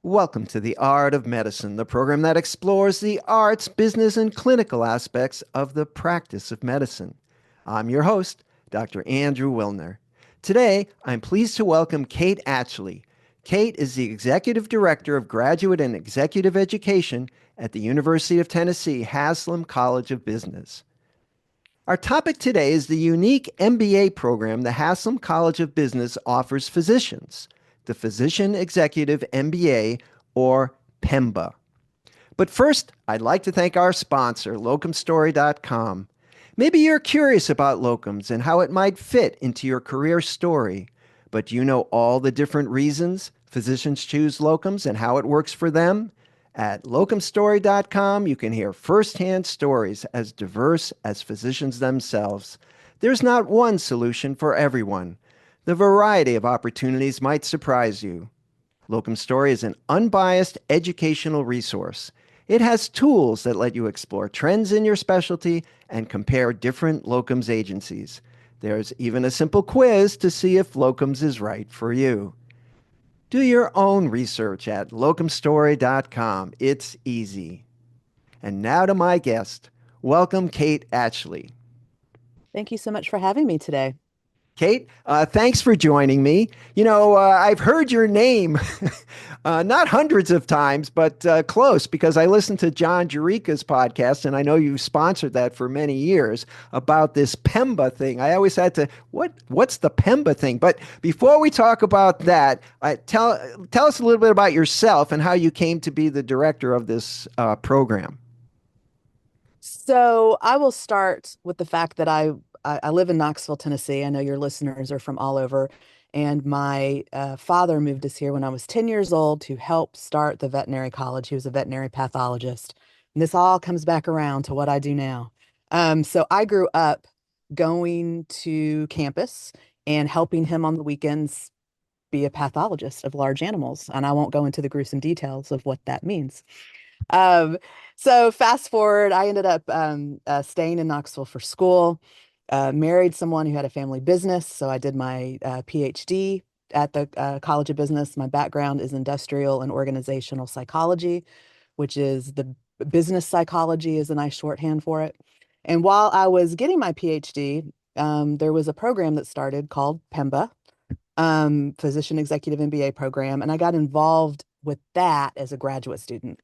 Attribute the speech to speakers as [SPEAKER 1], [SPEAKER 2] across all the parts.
[SPEAKER 1] Welcome to The Art of Medicine, the program that explores the arts, business, and clinical aspects of the practice of medicine. I'm your host, Dr. Andrew Wilner. Today, I'm pleased to welcome Kate Atchley. Kate is the Executive Director of Graduate and Executive Education at the University of Tennessee Haslam College of Business. Our topic today is the unique MBA program the Haslam College of Business offers physicians, the Physician Executive MBA, or PEMBA. But first, I'd like to thank our sponsor, locumstory.com. Maybe you're curious about locums and how it might fit into your career story, but do you know all the different reasons physicians choose locums and how it works for them? At locumstory.com, you can hear firsthand stories as diverse as physicians themselves. There's not one solution for everyone. The variety of opportunities might surprise you. Locum Story is an unbiased educational resource. It has tools that let you explore trends in your specialty and compare different locums agencies. There's even a simple quiz to see if locums is right for you. Do your own research at locumstory.com. It's easy. And now to my guest. Welcome, Kate Atchley.
[SPEAKER 2] Thank you so much for having me today.
[SPEAKER 1] Kate, thanks for joining me. I've heard your name not hundreds of times, but close because I listened to John Jerica's podcast, and I know you've sponsored that for many years about this PEMBA thing. I always had to, what's the PEMBA thing? But before we talk about that, tell us a little bit about yourself and how you came to be the director of this program.
[SPEAKER 2] So I will start with the fact that I live in Knoxville, Tennessee. I know your listeners are from all over. And my father moved us here when I was 10 years old to help start the veterinary college. He was a veterinary pathologist. And this all comes back around to what I do now. So I grew up going to campus and helping him on the weekends be a pathologist of large animals. And I won't go into the gruesome details of what that means. Um, so fast forward, I ended up staying in Knoxville for school, married someone who had a family business. So I did my PhD at the College of Business. My background is industrial and organizational psychology, which is the business psychology is a nice shorthand for it. And while I was getting my PhD, there was a program that started called PEMBA, Physician Executive MBA program, and I got involved with that as a graduate student.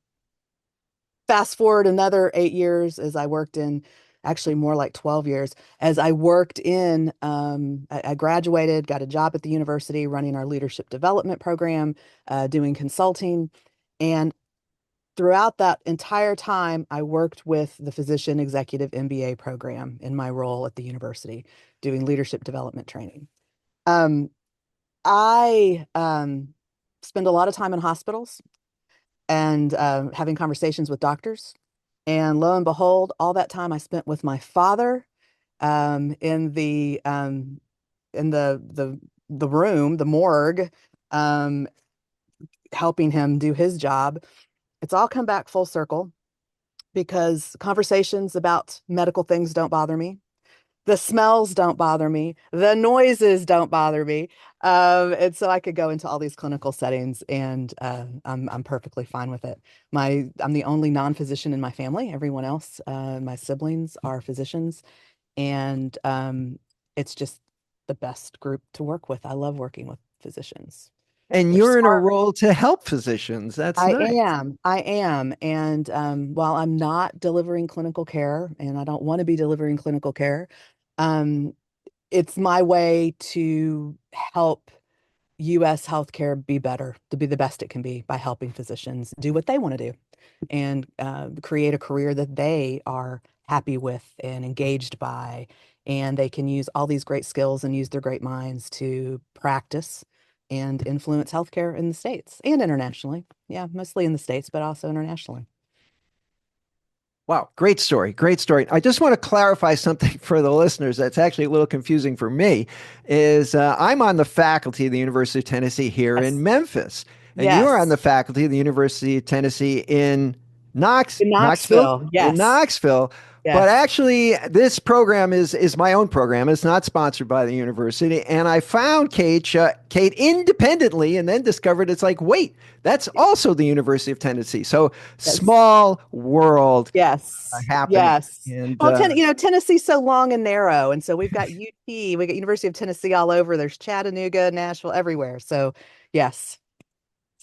[SPEAKER 2] Fast forward another 8 years as I worked in, actually more like 12 years, as I worked in, I graduated, got a job at the university running our leadership development program, doing consulting. And throughout that entire time, I worked with the Physician Executive MBA program in my role at the university, doing leadership development training. Um, I spend a lot of time in hospitals and having conversations with doctors. And lo and behold, all that time I spent with my father in the room, the morgue, um, helping him do his job. It's all come back full circle because conversations about medical things don't bother me. The smells don't bother me. The noises don't bother me. And so I could go into all these clinical settings and I'm perfectly fine with it. I'm the only non-physician in my family. Everyone else, my siblings are physicians, and it's just the best group to work with. I love working with physicians.
[SPEAKER 1] And
[SPEAKER 2] They're
[SPEAKER 1] you're in a
[SPEAKER 2] smart.
[SPEAKER 1] role to help physicians. That's
[SPEAKER 2] I
[SPEAKER 1] nice.
[SPEAKER 2] am. I am. And while I'm not delivering clinical care, and I don't want to be delivering clinical care, um, it's my way to help US healthcare be better, to be the best it can be by helping physicians do what they want to do and create a career that they are happy with and engaged by. And they can use all these great skills and use their great minds to practice and influence healthcare in the States and internationally. Yeah, mostly in the States, but also internationally.
[SPEAKER 1] Wow, great story. Great story. I just want to clarify something for the listeners that's actually a little confusing for me is I'm on the faculty of the University of Tennessee here in
[SPEAKER 2] Yes.
[SPEAKER 1] Memphis, and you're on
[SPEAKER 2] Yes.
[SPEAKER 1] the faculty of the University of Tennessee in
[SPEAKER 2] In
[SPEAKER 1] Knoxville,
[SPEAKER 2] Knoxville.
[SPEAKER 1] in
[SPEAKER 2] Yes.
[SPEAKER 1] Knoxville. But
[SPEAKER 2] Yes.
[SPEAKER 1] actually, this program is my own program. It's not sponsored by the university. And I found Kate independently, and then discovered it's like, wait, that's also the University of Tennessee. So
[SPEAKER 2] Yes.
[SPEAKER 1] small world
[SPEAKER 2] Yes.
[SPEAKER 1] happening.
[SPEAKER 2] Yes.
[SPEAKER 1] And
[SPEAKER 2] Well, Tennessee's so long and narrow, and so we've got UT, we got University of Tennessee all over. There's Chattanooga, Nashville, everywhere. So, yes.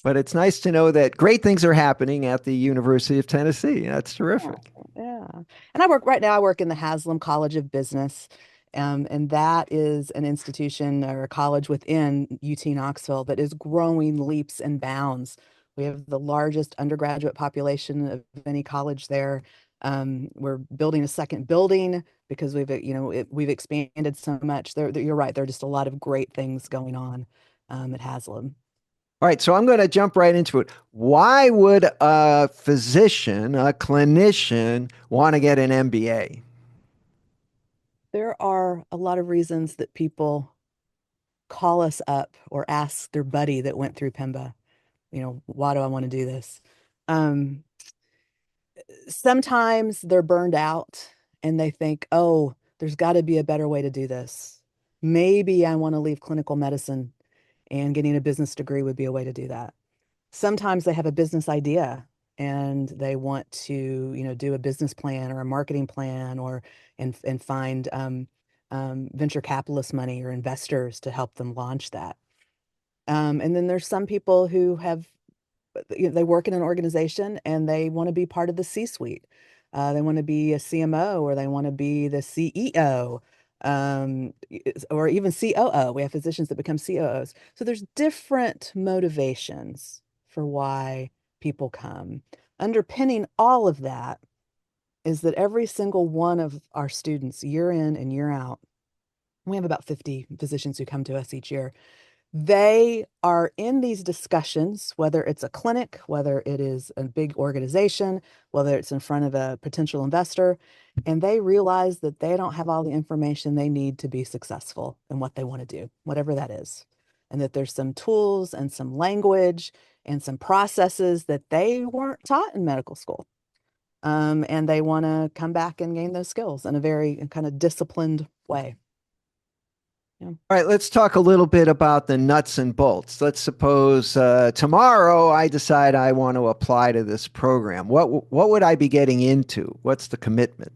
[SPEAKER 1] but it's nice to know that great things are happening at the University of Tennessee. That's
[SPEAKER 2] Yeah.
[SPEAKER 1] terrific.
[SPEAKER 2] Yeah. And I work right now, I work in the Haslam College of Business. And that is an institution or a college within UT Knoxville that is growing leaps and bounds. We have the largest undergraduate population of any college there. We're building a second building because we've expanded so much. You're right. There are just a lot of great things going on at Haslam.
[SPEAKER 1] All right, so I'm going to jump right into it. Why would a physician, a clinician, want to get an MBA?
[SPEAKER 2] There are a lot of reasons that people call us up or ask their buddy that went through PEMBA, why do I want to do this? Um, Sometimes they're burned out and they think, oh, there's got to be a better way to do this. Maybe I want to leave clinical medicine and getting a business degree would be a way to do that. Sometimes they have a business idea and they want to, do a business plan or a marketing plan and find venture capitalist money or investors to help them launch that. And then there's some people who they work in an organization and they want to be part of the C-suite. They want to be a CMO or they want to be the CEO, or even COO. We have physicians that become COOs. So there's different motivations for why people come. Underpinning all of that is that every single one of our students, year in and year out, we have about 50 physicians who come to us each year. They are in these discussions, whether it's a clinic, whether it is a big organization, whether it's in front of a potential investor, and they realize that they don't have all the information they need to be successful in what they want to do, whatever that is. And that there's some tools and some language and some processes that they weren't taught in medical school. And they want to come back and gain those skills in a very kind of disciplined way. Yeah.
[SPEAKER 1] All right, let's talk a little bit about the nuts and bolts. Let's suppose tomorrow I decide I want to apply to this program. What would I be getting into? What's the commitment?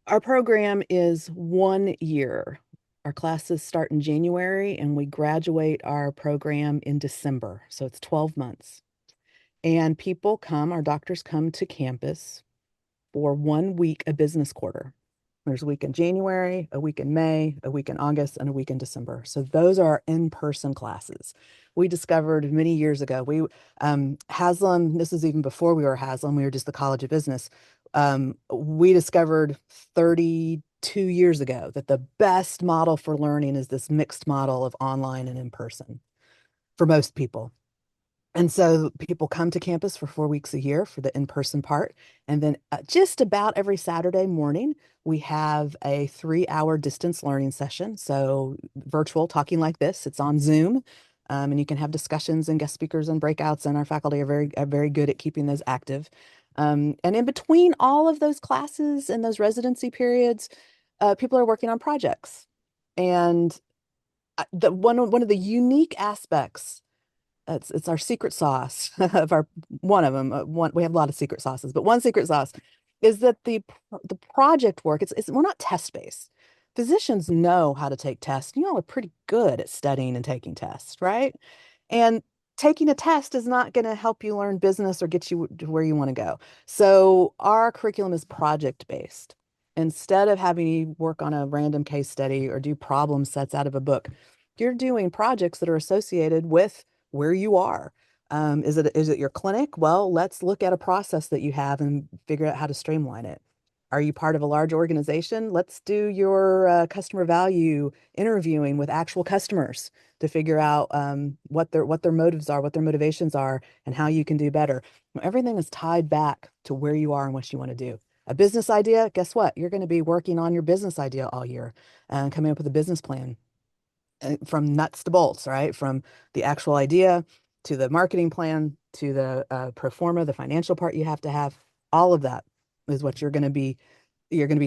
[SPEAKER 2] Our program is 1 year. Our classes start in January and we graduate our program in December. So it's 12 months. And our doctors come to campus for 1 week, a business quarter. There's a week in January, a week in May, a week in August, and a week in December. So those are our in-person classes. We discovered many years ago, Haslam, this is even before we were Haslam, we were just the College of Business. We discovered 32 years ago that the best model for learning is this mixed model of online and in person for most people. And so people come to campus for 4 weeks a year for the in-person part. And then just about every Saturday morning, we have a 3-hour distance learning session. So virtual, talking like this, it's on Zoom. And you can have discussions and guest speakers and breakouts. And our faculty are very good at keeping those active. And in between all of those classes and those residency periods, people are working on projects. And one of the unique aspects, it's our secret sauce of our one of them. We have a lot of secret sauces, but one secret sauce is that the project work. It's we're not test based. Physicians know how to take tests. You all are pretty good at studying and taking tests, right? And taking a test is not going to help you learn business or get you to where you want to go. So our curriculum is project based. Instead of having you work on a random case study or do problem sets out of a book, you're doing projects that are associated with where you are. Is it your clinic? Well, let's look at a process that you have and figure out how to streamline it. Are you part of a large organization? Let's do your customer value interviewing with actual customers to figure out what their motives are, what their motivations are, and how you can do better. Everything is tied back to where you are and what you want to do. A business idea, guess what? You're going to be working on your business idea all year and coming up with a business plan from nuts to bolts, right? From the actual idea to the marketing plan to the pro forma, the financial part you have to have, all of that. is what you're going to be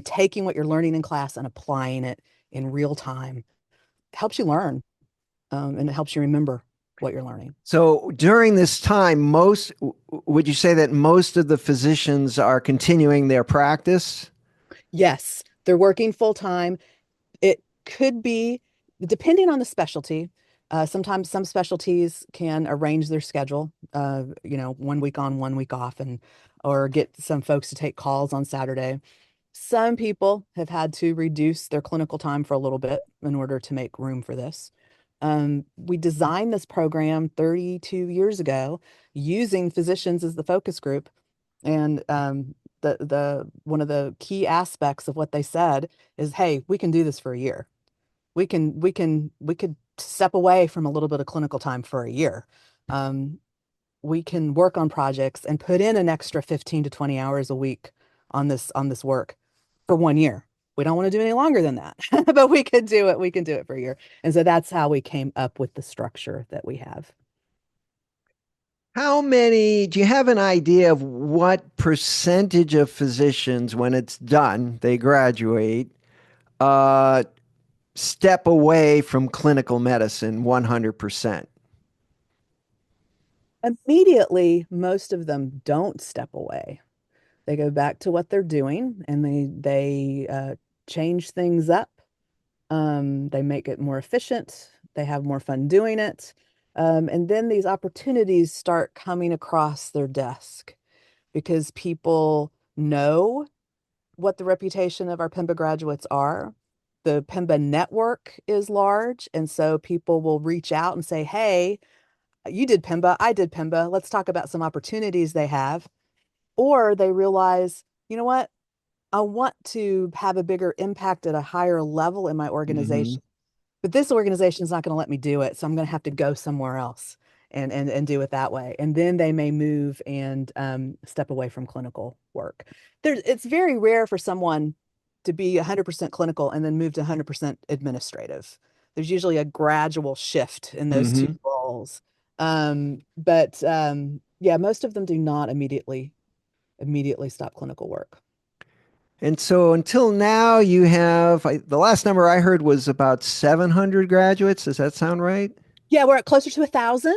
[SPEAKER 2] taking what you're learning in class and applying it in real time. It helps you learn, and it helps you remember what you're learning.
[SPEAKER 1] So during this time, would you say that most of the physicians are continuing their practice?
[SPEAKER 2] Yes, they're working full time. It could be, depending on the specialty. Sometimes some specialties can arrange their schedule, 1 week on, 1 week off, and or get some folks to take calls on Saturday. Some people have had to reduce their clinical time for a little bit in order to make room for this. We designed this program 32 years ago using physicians as the focus group. And the one of the key aspects of what they said is, hey, we can do this for a year. We could step away from a little bit of clinical time for a year. Um, we can work on projects and put in an extra 15 to 20 hours a week on this work for 1 year. We don't want to do any longer than that, but we could do it. We can do it for a year. And so that's how we came up with the structure that we have.
[SPEAKER 1] Do you have an idea of what percentage of physicians, when it's done, they graduate, uh, step away from clinical medicine 100%?
[SPEAKER 2] Immediately, most of them don't step away. They go back to what they're doing and they change things up. They make it more efficient. They have more fun doing it. And then these opportunities start coming across their desk because people know what the reputation of our PEMBA graduates are. The PEMBA network is large, and so people will reach out and say, hey, you did PEMBA, I did PEMBA. Let's talk about some opportunities they have. Or they realize, you know what? I want to have a bigger impact at a higher level in my
[SPEAKER 1] Hmm.
[SPEAKER 2] organization, but this organization is not going to let me do it. So I'm going to have to go somewhere else and do it that way. And then they may move and step away from clinical work. It's very rare for someone to be 100% clinical and then move to 100% administrative. There's usually a gradual shift in those two
[SPEAKER 1] Hmm.
[SPEAKER 2] roles. But yeah, most of them do not immediately stop clinical work.
[SPEAKER 1] And so until now, the last number I heard was about 700 graduates. Does that sound right?
[SPEAKER 2] Yeah, we're at closer to 1,000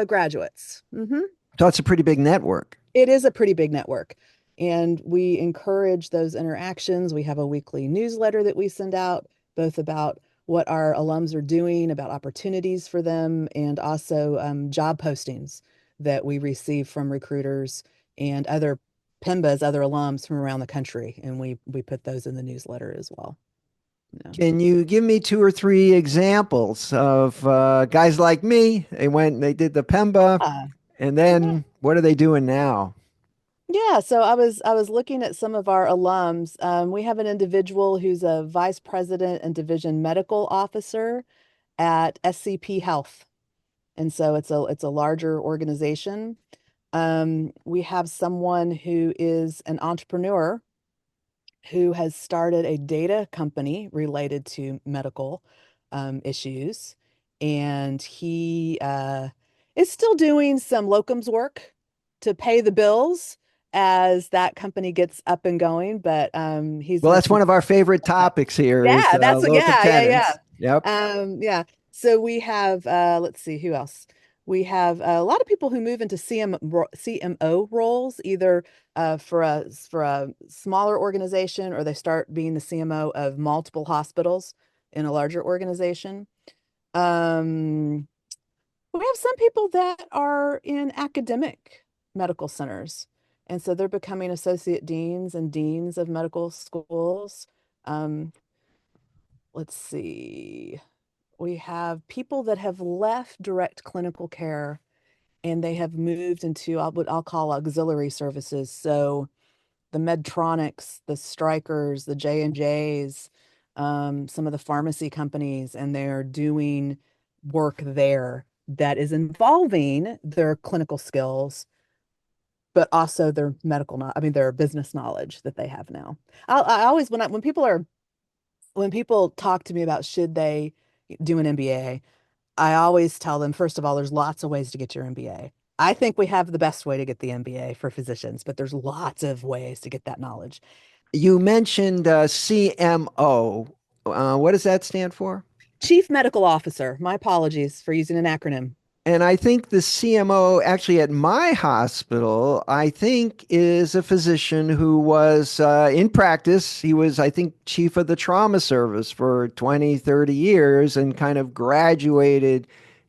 [SPEAKER 2] graduates.
[SPEAKER 1] So it's a pretty big network.
[SPEAKER 2] It is a pretty big network. And we encourage those interactions. We have a weekly newsletter that we send out, both about what our alums are doing, about opportunities for them, and also job postings that we receive from recruiters and other PEMBAs, other alums from around the country. And we put those in the newsletter as well. Yeah.
[SPEAKER 1] Can you give me two or three examples of guys like me? They did the PEMBA,
[SPEAKER 2] Uh,
[SPEAKER 1] and
[SPEAKER 2] yeah.
[SPEAKER 1] then what are they doing now?
[SPEAKER 2] Yeah, so I was looking at some of our alums. We have an individual who's a vice president and division medical officer at SCP Health, and so it's a larger organization. We have someone who is an entrepreneur who has started a data company related to medical issues, and he is still doing some locums work to pay the bills as that company gets up and going. But he's
[SPEAKER 1] Well, that's
[SPEAKER 2] much more
[SPEAKER 1] one of our favorite
[SPEAKER 2] than that.
[SPEAKER 1] topics here is
[SPEAKER 2] Yeah, that's what,
[SPEAKER 1] locum
[SPEAKER 2] yeah.
[SPEAKER 1] tenens. Yep.
[SPEAKER 2] Yeah. So we have let's see who else. We have a lot of people who move into CMO roles, either for a smaller organization, or they start being the CMO of multiple hospitals in a larger organization. Um, we have some people that are in academic medical centers, and so they're becoming associate deans and deans of medical schools. Um, let's see. We have people that have left direct clinical care and they have moved into what I'll call auxiliary services. So the Medtronics, the Strykers, the J&Js, some of the pharmacy companies, and they're doing work there that is involving their clinical skills, but also their I mean, their business knowledge that they have now. I always, when people talk to me about should they do an MBA, I always tell them, first of all, there's lots of ways to get your MBA. I think we have the best way to get the MBA for physicians, but there's lots of ways to get that knowledge.
[SPEAKER 1] You mentioned CMO. What does that stand for?
[SPEAKER 2] Chief Medical Officer. My apologies for using an acronym.
[SPEAKER 1] And I think the CMO actually at my hospital, I think, is a physician who was in practice. He was, I think, chief of the trauma service for 20, 30 years and kind of graduated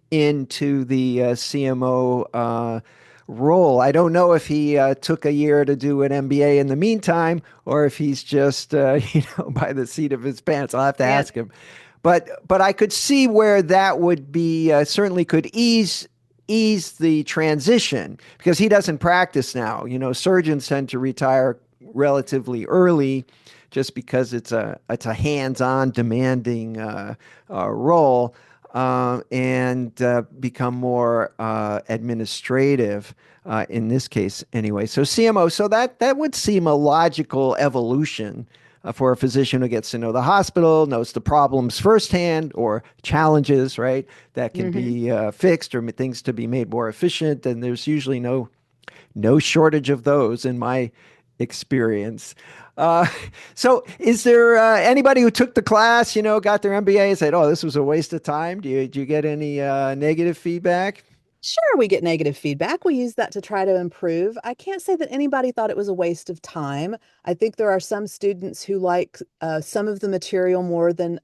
[SPEAKER 1] into the CMO role. I don't know if he took a year to do an MBA in the meantime or if he's just, by the seat of his pants. I'll have to
[SPEAKER 2] And
[SPEAKER 1] ask him. But I could see where that would be certainly could ease the transition because he doesn't practice now. Surgeons tend to retire relatively early just because it's a hands-on demanding role and become more administrative in this case anyway. So CMO, so that would seem a logical evolution for a physician who gets to know the hospital, knows the problems firsthand or challenges, right, that can
[SPEAKER 2] mhm.
[SPEAKER 1] be fixed or things to be made more efficient. And there's usually no shortage of those in my experience. Uh, so, is there anybody who took the class, got their MBA and said, "Oh, this was a waste of time"? Do you get any negative feedback?
[SPEAKER 2] Sure, we get negative feedback. We use that to try to improve. I can't say that anybody thought it was a waste of time. I think there are some students who like some of the material more than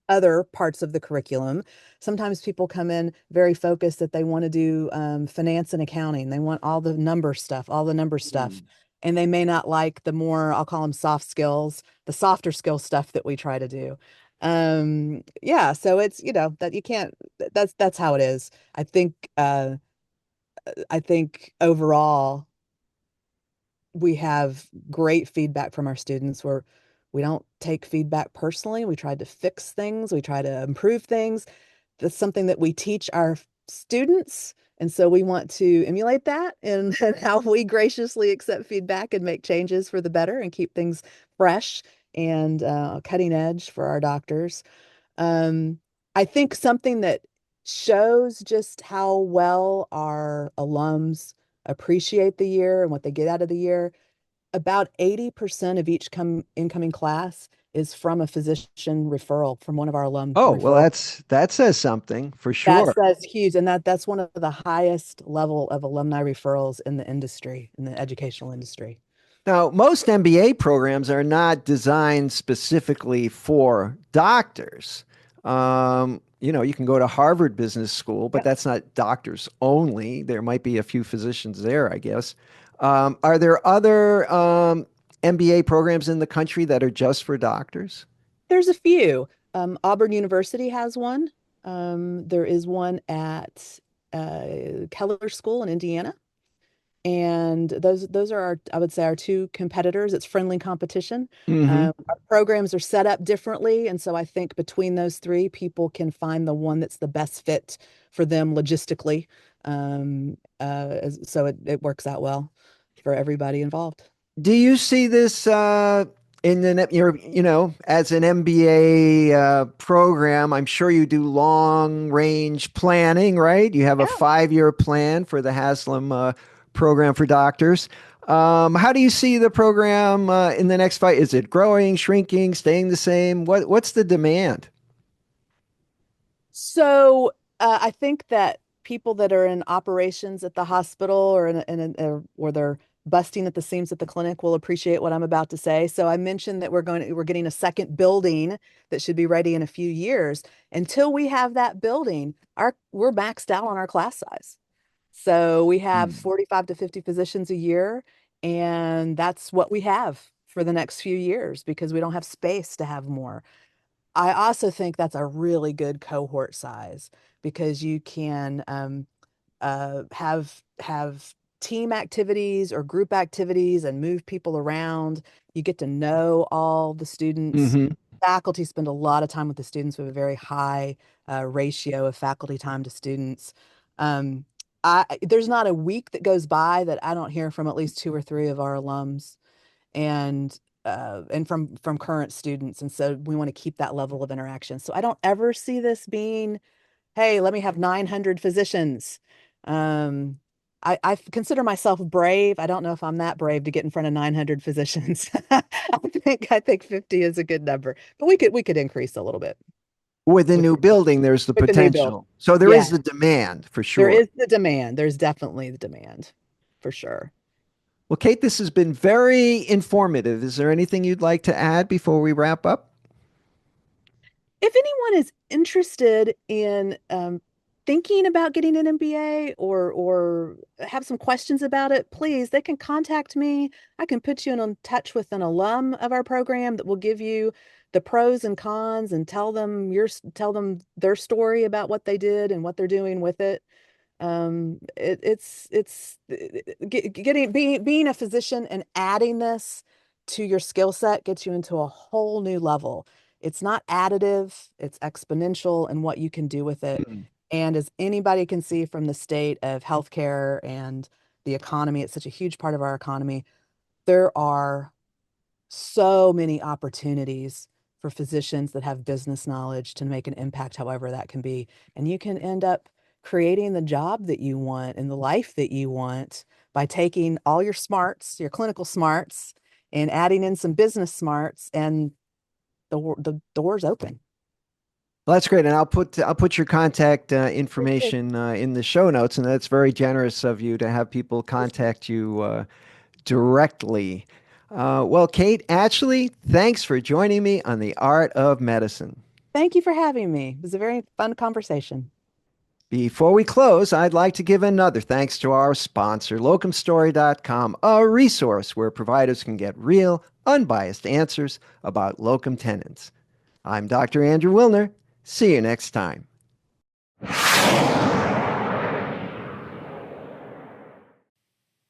[SPEAKER 2] other parts of the curriculum. Sometimes people come in very focused that they want to do finance and accounting. They want all the number stuff, all the number stuff. And they may not like the more, I'll call them soft skills, the softer skill stuff that we try to do. Yeah, so it's, that you can't, that's how it is. I think overall we have great feedback from our students where we don't take feedback personally. We try to fix things, we try to improve things. That's something that we teach our students. And so we want to emulate that and how we graciously accept feedback and make changes for the better and keep things fresh and cutting edge for our doctors. Um, I think something that shows just how well our alums appreciate the year and what they get out of the year, about 80% of each incoming class is from a physician referral from one of our alum
[SPEAKER 1] Oh, well,
[SPEAKER 2] referral.
[SPEAKER 1] that says something for
[SPEAKER 2] That
[SPEAKER 1] sure.
[SPEAKER 2] says huge, and that's one of the highest level of alumni referrals in the industry, in the educational industry.
[SPEAKER 1] Now, most MBA programs are not designed specifically for doctors. You can go to Harvard Business School, but
[SPEAKER 2] Yep.
[SPEAKER 1] that's not doctors only. There might be a few physicians there, I guess. Are there other MBA programs in the country that are just for doctors?
[SPEAKER 2] There's a few. Auburn University has one. There is one at Keller School in Indiana. And those are our, I would say, our two competitors. It's friendly competition.
[SPEAKER 1] Hmm.
[SPEAKER 2] Our programs are set up differently, and so I think between those three, people can find the one that's the best fit for them logistically. So it works out well for everybody involved.
[SPEAKER 1] Do you see this in as an MBA program? I'm sure you do long range planning, right? You have a
[SPEAKER 2] Yeah.
[SPEAKER 1] 5 year plan for the Haslam program for doctors. How do you see the program in the next 5? Is it growing, shrinking, staying the same? What's the demand?
[SPEAKER 2] So I think that people that are in operations at the hospital or or they're busting at the seams at the clinic will appreciate what I'm about to say. So I mentioned that we're getting a second building that should be ready in a few years. Until we have that building, we're maxed out on our class size. So we have
[SPEAKER 1] Hmm.
[SPEAKER 2] 45 to 50 positions a year, and that's what we have for the next few years because we don't have space to have more. I also think that's a really good cohort size because you can have team activities or group activities and move people around. You get to know all the students.
[SPEAKER 1] Hmm.
[SPEAKER 2] Faculty spend a lot of time with the students. We have a very high ratio of faculty time to students. Um, there's not a week that goes by that I don't hear from at least two or three of our alums and from current students. And so we want to keep that level of interaction. So I don't ever see this being, hey, let me have 900 physicians. Um, I consider myself brave. I don't know if I'm that brave to get in front of 900 physicians. I think 50 is a good number, but we could increase a little bit
[SPEAKER 1] With the
[SPEAKER 2] with
[SPEAKER 1] new building, there's the
[SPEAKER 2] the new build.
[SPEAKER 1] potential. So there is
[SPEAKER 2] Yeah,
[SPEAKER 1] the demand for
[SPEAKER 2] there
[SPEAKER 1] sure.
[SPEAKER 2] is the demand. There's definitely the demand for sure.
[SPEAKER 1] Well, Kate, this has been very informative. Is there anything you'd like to add before we wrap up?
[SPEAKER 2] If anyone is interested in thinking about getting an MBA or have some questions about it, please, they can contact me. I can put you in touch with an alum of our program that will give you the pros and cons and tell them their story about what they did and what they're doing with it. Getting being a physician and adding this to your skill set gets you into a whole new level. It's not additive, it's exponential in what you can do with it.
[SPEAKER 1] Hmm.
[SPEAKER 2] And as anybody can see from the state of healthcare and the economy, it's such a huge part of our economy. There are so many opportunities for physicians that have business knowledge to make an impact, however that can be. And you can end up creating the job that you want and the life that you want by taking all your smarts, your clinical smarts, and adding in some business smarts, and the door's open.
[SPEAKER 1] Well, that's great, and I'll put your contact information in the show notes, and that's very generous of you to have people contact you directly. Well, Kate Atchley, thanks for joining me on the Art of Medicine.
[SPEAKER 2] Thank you for having me. It was a very fun conversation.
[SPEAKER 1] Before we close, I'd like to give another thanks to our sponsor, locumstory.com, a resource where providers can get real, unbiased answers about locum tenens. I'm Dr. Andrew Wilner. See you next time.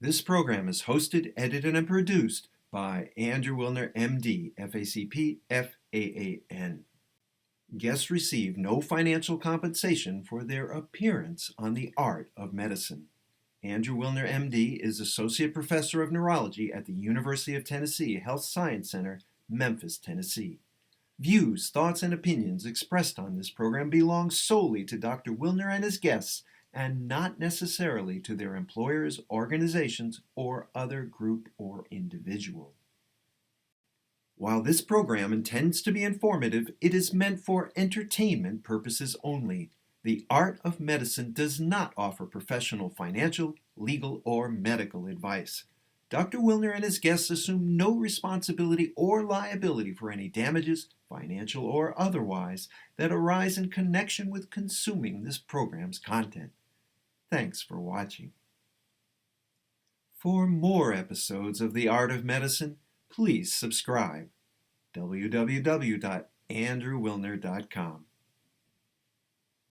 [SPEAKER 1] This program is hosted, edited, and produced by Andrew Wilner, MD, FACP, FAAN. Guests receive no financial compensation for their appearance on the Art of Medicine. Andrew Wilner, MD, is Associate Professor of Neurology at the University of Tennessee Health Science Center, Memphis, Tennessee. Views, thoughts, and opinions expressed on this program belong solely to Dr. Wilner and his guests and not necessarily to their employers, organizations, or other group or individual. While this program intends to be informative, it is meant for entertainment purposes only. The Art of Medicine does not offer professional financial, legal, or medical advice. Dr. Wilner and his guests assume no responsibility or liability for any damages, financial or otherwise, that arise in connection with consuming this program's content. Thanks for watching. For more episodes of The Art of Medicine, please subscribe. www.andrewwilner.com